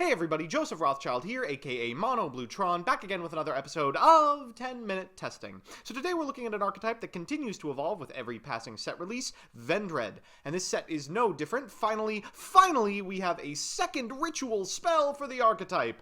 Hey everybody, Joseph Rothschild here, aka Mono Bluetron, back again with another episode of 10-Minute Testing. So today we're looking at an archetype that continues to evolve with every passing set release, Vendread. And this set is no different. Finally, we have a second ritual spell for the archetype.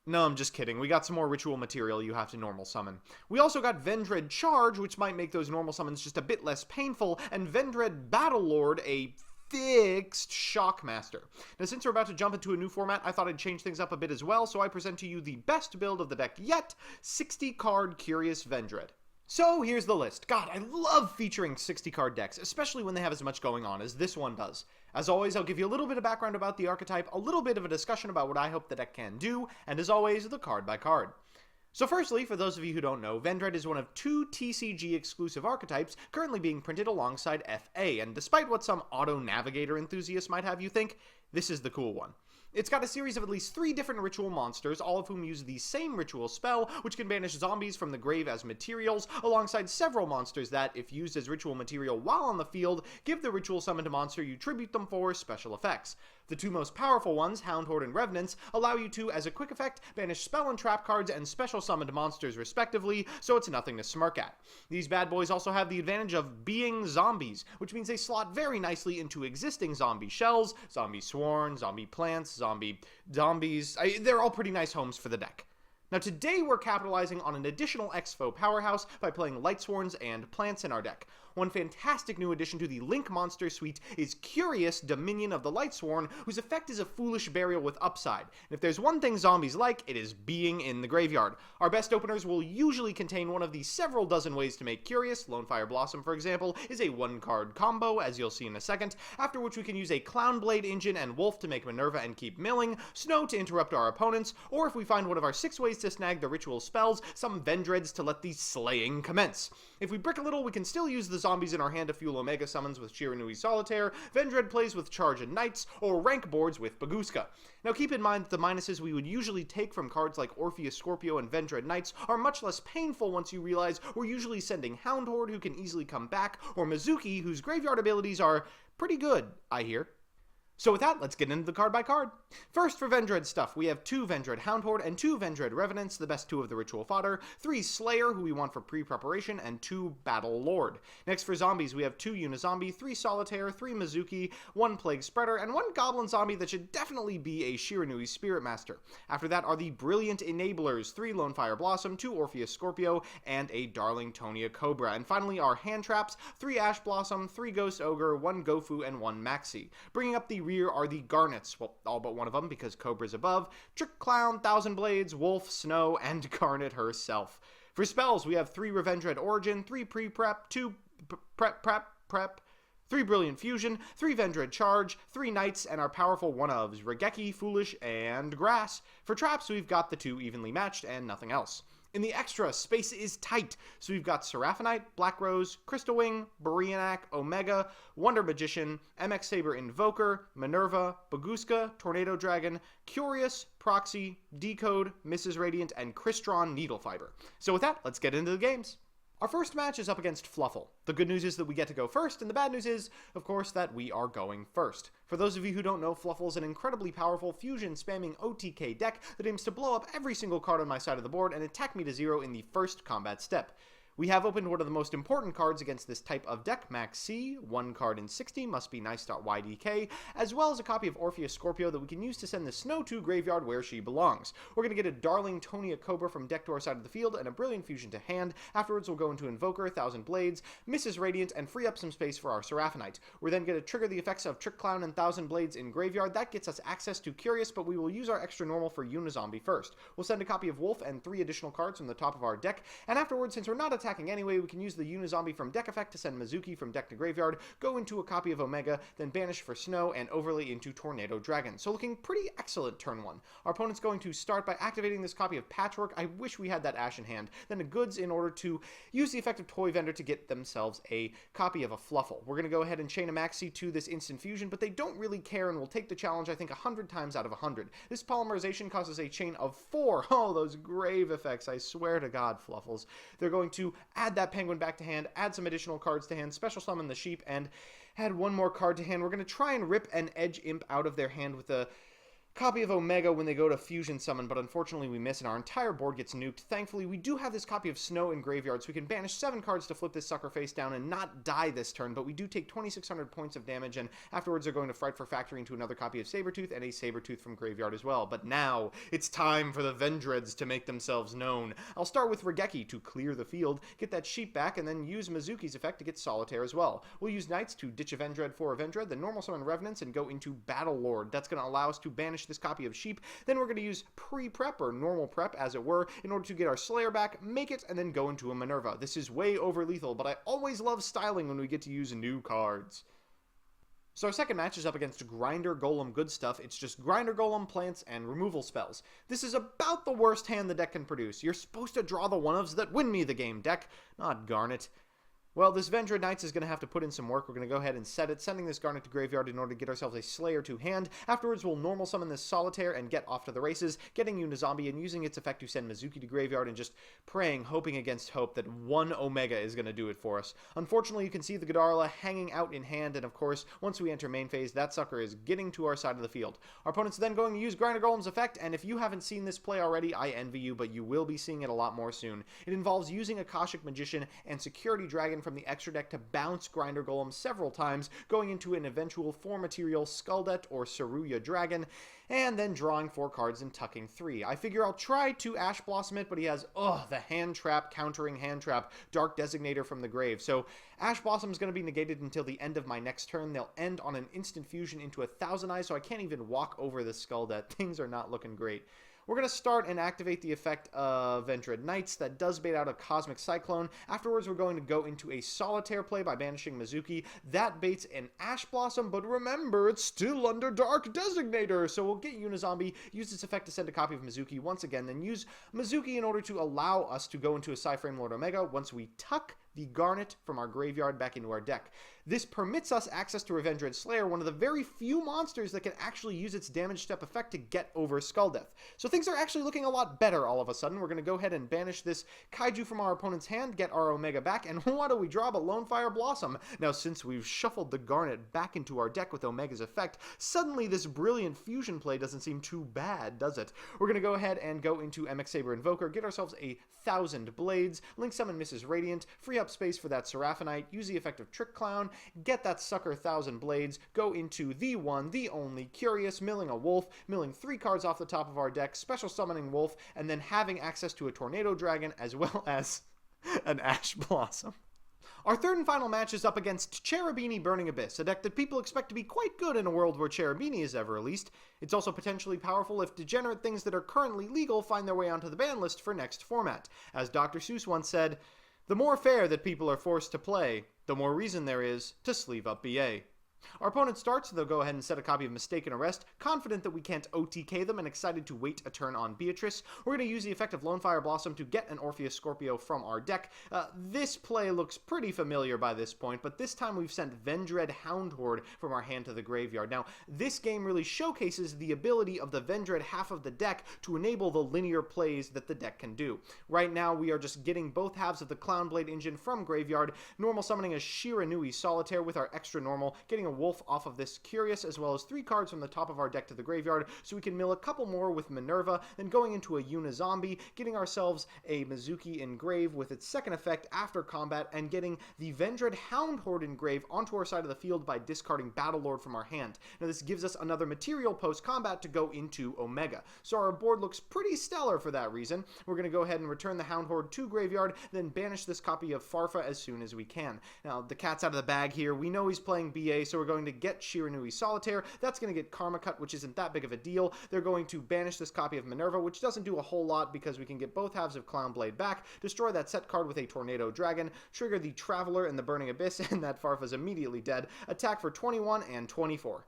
No, I'm just kidding. We got some more ritual material you have to normal summon. We also got Vendread Charge, which might make those normal summons just a bit less painful, and Vendread Battlelord, a fixed Shockmaster. Now, since we're about to jump into a new format, I thought I'd change things up a bit as well, so I present to you the best build of the deck yet, 60-card Curious Vendread. So here's the list. God, I love featuring 60-card decks, especially when they have as much going on as this one does. As always, I'll give you a little bit of background about the archetype, a little bit of a discussion about what I hope the deck can do, and as always, the card by card. So firstly, for those of you who don't know, Vendread is one of two TCG exclusive archetypes currently being printed alongside FA, and despite what some auto-navigator enthusiasts might have you think, this is the cool one. It's got a series of at least 3 different ritual monsters, all of whom use the same ritual spell, which can banish zombies from the grave as materials, alongside several monsters that, if used as ritual material while on the field, give the ritual summoned monster you tribute them for special effects. The 2 most powerful ones, Hound Horde and Revenants, allow you to, as a quick effect, banish spell and trap cards and special summoned monsters respectively, so it's nothing to smirk at. These bad boys also have the advantage of being zombies, which means they slot very nicely into existing zombie shells, zombie sworn, zombie plants, zombies. They're all pretty nice homes for the deck. Now today we're capitalizing on an additional EXFO powerhouse by playing Lightsworns and plants in our deck. One fantastic new addition to the Link monster suite is Curious Dominion of the Lightsworn, whose effect is a foolish burial with upside. And if there's one thing zombies like, it is being in the graveyard. Our best openers will usually contain one of the several dozen ways to make Curious. Lonefire Blossom, for example, is a 1-card combo, as you'll see in a second, after which we can use a Clownblade Engine and Wolf to make Minerva and keep milling, Snow to interrupt our opponents, or if we find one of our 6 ways to snag the ritual spells, some Vendreads to let the slaying commence. If we brick a little, we can still use the zombies in our hand to fuel Omega summons with Shiranui Solitaire, Vendread plays with Charge and Knights, or rank boards with Baguska. Now keep in mind that the minuses we would usually take from cards like Orpheus Scorpio and Vendread Knights are much less painful once you realize we're usually sending Hound Horde, who can easily come back, or Mizuki, whose graveyard abilities are pretty good, I hear. So with that, let's get into the card by card. First, for Vendread stuff, we have 2 Vendread Hound Horde and 2 Vendread Revenants, the best 2 of the ritual fodder, 3 Slayer, who we want for pre-preparation, and 2 Battlelord. Next, for zombies, we have 2 Unizombie, 3 Solitaire, 3 Mizuki, 1 Plague Spreader, and 1 Goblin Zombie that should definitely be a Shiranui Spirit Master. After that are the Brilliant Enablers, 3 Lonefire Blossom, 2 Orpheus Scorpio, and a Darling Tonia Cobra. And finally, our hand traps, 3 Ash Blossom, 3 Ghost Ogre, 1 Gofu, and 1 Maxi. Bringing up the rear are the Garnets, well, all but one of them because Cobra's above, Trick Clown, Thousand Blades, Wolf, Snow, and Garnet herself. For spells, we have 3 Revendread Origin, 3 Pre-Prep, 2 Prep, 3 Brilliant Fusion, 3 Vendread Charge, 3 Knights, and our powerful one-ofs, Regeki, Foolish, and Grass. For traps, we've got the 2 evenly matched and nothing else. In the extra, space is tight, so we've got Seraphinite, Black Rose, Crystal Wing, Barianak, Omega, Wonder Magician, MX Saber Invoker, Minerva, Baguska, Tornado Dragon, Curious, Proxy, Decode, Mrs. Radiant, and Crystron Needlefiber. So with that, let's get into the games. Our first match is up against Fluffle. The good news is that we get to go first, and the bad news is, of course, that we are going first. For those of you who don't know, Fluffle is an incredibly powerful fusion-spamming OTK deck that aims to blow up every single card on my side of the board and attack me to 0 in the first combat step. We have opened one of the most important cards against this type of deck, Max C, 1 card in 60, must be nice.ydk, as well as a copy of Orpheus Scorpio that we can use to send the Snow to graveyard where she belongs. We're going to get a Darling Tonia Cobra from deck to our side of the field and a Brilliant Fusion to hand. Afterwards we'll go into Invoker, Thousand Blades, Mrs. Radiant, and free up some space for our Seraphinite. We're then going to trigger the effects of Trick Clown and Thousand Blades in graveyard. That gets us access to Curious, but we will use our extra normal for Unizombie first. We'll send a copy of Wolf and 3 additional cards from the top of our deck, and afterwards, since we're not attacking anyway, we can use the Unizombie from deck effect to send Mizuki from deck to graveyard, go into a copy of Omega, then banish for Snow, and overlay into Tornado Dragon. So looking pretty excellent turn 1. Our opponent's going to start by activating this copy of Patchwork. I wish we had that Ash in hand. Then a Goods in order to use the effect of Toy Vendor to get themselves a copy of a Fluffle. We're going to go ahead and chain a Maxi to this instant fusion, but they don't really care and will take the challenge, I think, 100 times out of 100. This polymerization causes a chain of 4. Oh, those grave effects. I swear to God, Fluffles. They're going to add that Penguin back to hand, add some additional cards to hand, special summon the Sheep, and add 1 more card to hand. We're going to try and rip an Edge Imp out of their hand with a copy of Omega when they go to Fusion Summon, but unfortunately we miss and our entire board gets nuked. Thankfully, we do have this copy of Snow in Graveyard, so we can banish 7 cards to flip this sucker face down and not die this turn, but we do take 2,600 points of damage, and afterwards they're going to Frightful Factory into another copy of Sabretooth and a Sabretooth from Graveyard as well. But now, it's time for the Vendreads to make themselves known. I'll start with Regeki to clear the field, get that sheep back, and then use Mizuki's effect to get Solitaire as well. We'll use Knights to ditch a Vendread for a Vendread, then normal summon Revenants and go into Battlelord. That's going to allow us to banish this copy of Sheep. Then we're going to use pre-prep, or normal prep as it were, in order to get our Slayer back, make it, and then go into a Minerva. This is way over lethal, but I always love styling when we get to use new cards. So our second match is up against Grinder Golem Good Stuff. It's just Grinder Golem, plants, and removal spells. This is about the worst hand the deck can produce. You're supposed to draw the one-ofs that win me the game, deck, not Garnet. Well, this Vendread Knights is going to have to put in some work. We're going to go ahead and set it, sending this Garnet to Graveyard in order to get ourselves a Slayer to hand. Afterwards, we'll normal summon this Solitaire and get off to the races, getting Unizombie and using its effect to send Mizuki to Graveyard and just praying, hoping against hope that one Omega is going to do it for us. Unfortunately, you can see the Godarla hanging out in hand, and of course, once we enter main phase, that sucker is getting to our side of the field. Our opponent's then going to use Grinder Golem's effect, and if you haven't seen this play already, I envy you, but you will be seeing it a lot more soon. It involves using Akashic Magician and Security Dragon from the extra deck to bounce Grinder Golem several times, going into an eventual 4-material Skuldet or Saruya Dragon, and then drawing 4 cards and tucking 3. I figure I'll try to Ash Blossom it, but he has, the Hand Trap, countering Hand Trap, Dark Designator from the grave. So Ash Blossom is going to be negated until the end of my next turn. They'll end on an instant fusion into a Thousand Eyes, so I can't even walk over the Skuldet. Things are not looking great. We're going to start and activate the effect of Vendread Knights. That does bait out a Cosmic Cyclone. Afterwards, we're going to go into a Solitaire play by banishing Mizuki. That baits an Ash Blossom, but remember, it's still under Dark Designator. So we'll get Unizombie, use its effect to send a copy of Mizuki once again, then use Mizuki in order to allow us to go into a Psyframe Lord Omega once we tuck the Garnet from our graveyard back into our deck. This permits us access to Vendread Slayer, one of the very few monsters that can actually use its damage step effect to get over Skulldeath. So things are actually looking a lot better all of a sudden. We're going to go ahead and banish this Kaiju from our opponent's hand, get our Omega back, and what do we draw but Lone Fire Blossom? Now, since we've shuffled the Garnet back into our deck with Omega's effect, suddenly this brilliant fusion play doesn't seem too bad, does it? We're going to go ahead and go into MX Saber Invoker, get ourselves a 1,000 Blades, Link Summon Mrs. Radiant, free up space for that Seraphonite, use the effect of Trick Clown, get that sucker 1,000 Blades, go into the one, the only, Curious, milling a Wolf, milling 3 cards off the top of our deck, special summoning Wolf, and then having access to a Tornado Dragon as well as an Ash Blossom. Our third and final match is up against Cherubini Burning Abyss, a deck that people expect to be quite good in a world where Cherubini is ever released. It's also potentially powerful if degenerate things that are currently legal find their way onto the ban list for next format. As Dr. Seuss once said, "The more fair that people are forced to play, the more reason there is to sleeve up BA." Our opponent starts, they'll go ahead and set a copy of Mistaken Arrest, confident that we can't OTK them and excited to wait a turn on Beatrice. We're going to use the effect of Lone Fire Blossom to get an Orpheus Scorpio from our deck. This play looks pretty familiar by this point, but this time we've sent Vendread Houndhorde from our hand to the graveyard. Now, this game really showcases the ability of the Vendread half of the deck to enable the linear plays that the deck can do. Right now, we are just getting both halves of the Clownblade engine from graveyard, normal summoning a Shiranui Solitaire with our extra normal, getting a Wolf off of this Curious, as well as 3 cards from the top of our deck to the graveyard, so we can mill a couple more with Minerva, then going into a Unizombie, getting ourselves a Mizuki Engrave with its second effect after combat, and getting the Vendread Houndhorde Engrave onto our side of the field by discarding Battlelord from our hand. Now this gives us another material post-combat to go into Omega. So our board looks pretty stellar for that reason. We're going to go ahead and return the Houndhorde to graveyard, then banish this copy of Farfa as soon as we can. Now the cat's out of the bag here. We know he's playing BA, so we're going to get Shiranui Solitaire. That's going to get Karma Cut, which isn't that big of a deal. They're going to banish this copy of Minerva, which doesn't do a whole lot because we can get both halves of Clownblade back, destroy that set card with a Tornado Dragon, trigger the Traveler and the Burning Abyss, and that Farfa's immediately dead. Attack for 21 and 24.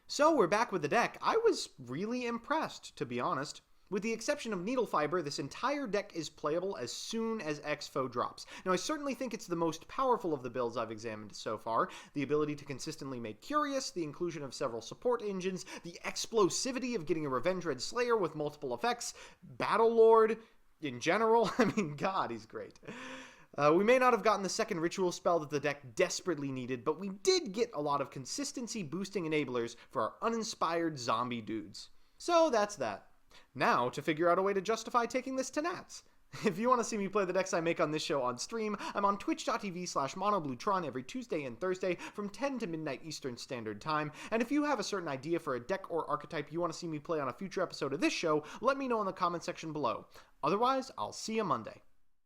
So we're back with the deck. I was really impressed, to be honest. With the exception of Needle Fiber, this entire deck is playable as soon as EXFO drops. Now, I certainly think it's the most powerful of the builds I've examined so far. The ability to consistently make Curious, the inclusion of several support engines, the explosivity of getting a Vendread Slayer with multiple effects, Battlelord in general. I mean, God, he's great. We may not have gotten the second ritual spell that the deck desperately needed, but we did get a lot of consistency boosting enablers for our uninspired zombie dudes. So that's that. Now to figure out a way to justify taking this to Nats. If you want to see me play the decks I make on this show on stream, I'm on twitch.tv/monobluetron every Tuesday and Thursday from 10 to midnight Eastern Standard Time, and if you have a certain idea for a deck or archetype you want to see me play on a future episode of this show, let me know in the comment section below. Otherwise, I'll see you Monday.